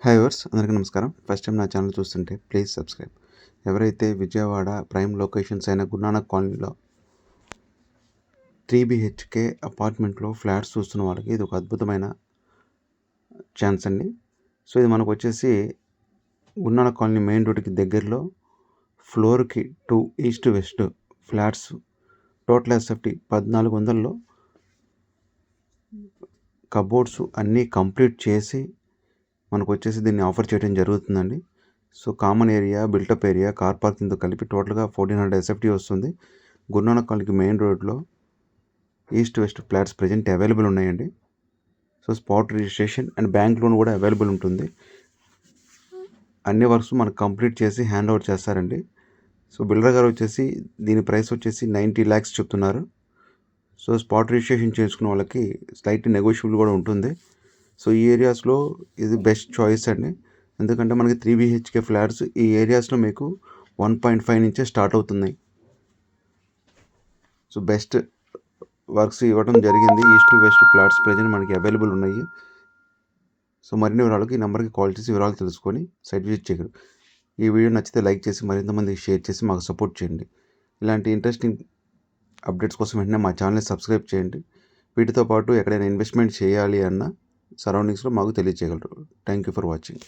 Hi viewers, అందరికీ నమస్కారం. First time నా ఛానల్ చూస్తుంటే ప్లీజ్ సబ్స్క్రైబ్. ఎవరైతే విజయవాడ ప్రైమ్ లొకేషన్స్ అయిన గురునానక్ కాలనీలో 3 BHK అపార్ట్మెంట్లో ఫ్లాట్స్ చూస్తున్న వాళ్ళకి ఇది ఒక అద్భుతమైన ఛాన్స్ అండి. సో ఇది మనకు వచ్చేసి గురునానక్ కాలనీ మెయిన్ రోడ్కి దగ్గరలో ఫ్లోర్కి 2 east west flats total SFT 1400లో cupboards అన్నీ కంప్లీట్ చేసి మనకు వచ్చేసి దీన్ని ఆఫర్ చేయడం జరుగుతుందండి. So common area, built-up area, car పార్కింగ్తో కలిపి టోటల్గా 1400 ఎస్ఎఫ్టీ వస్తుంది. గురునానక్ కాలనీకి మెయిన్ రోడ్లో east west flats present available ఉన్నాయండి. So spot registration and bank loan కూడా అవైలబుల్ ఉంటుంది. అన్ని వర్క్స్ మనకు కంప్లీట్ చేసి హ్యాండ్ ఓవర్ చేస్తారండి. సో బిల్డర్ గారు వచ్చేసి దీని ప్రైస్ వచ్చేసి 90 lakhs చెప్తున్నారు. సో స్పాట్ రిజిస్ట్రేషన్ చేసుకున్న వాళ్ళకి స్లైట్ నెగోషియబుల్ కూడా ఉంటుంది. సో ఈ ఏరియాస్లో ఇది బెస్ట్ చాయిస్ అండి. ఎందుకంటే మనకి 3 BHK ఫ్లాట్స్ ఈ ఏరియాస్లో మీకు 1.5 నుంచే స్టార్ట్ అవుతున్నాయి. సో బెస్ట్ వర్క్స్ ఇవ్వడం జరిగింది. ఈస్ట్ వెస్ట్ ఫ్లాట్స్ ప్రజెంట్ మనకి అవైలబుల్ ఉన్నాయి. సో మరిన్ని వివరాలకి ఈ నెంబర్కి కాల్ చేసి వివరాలు తెలుసుకొని సైట్ విజిట్ చేయగలరు. ఈ వీడియో నచ్చితే లైక్ చేసి మరింత మందికి షేర్ చేసి మాకు సపోర్ట్ చేయండి. ఇలాంటి ఇంట్రెస్టింగ్ అప్డేట్స్ కోసం వెంటనే మా ఛానల్ని సబ్స్క్రైబ్ చేయండి. వీటితో పాటు ఎక్కడైనా ఇన్వెస్ట్మెంట్ చేయాలి అన్న సరౌండింగ్స్లో మాకు తెలియజేయగలరు. Thank you for watching.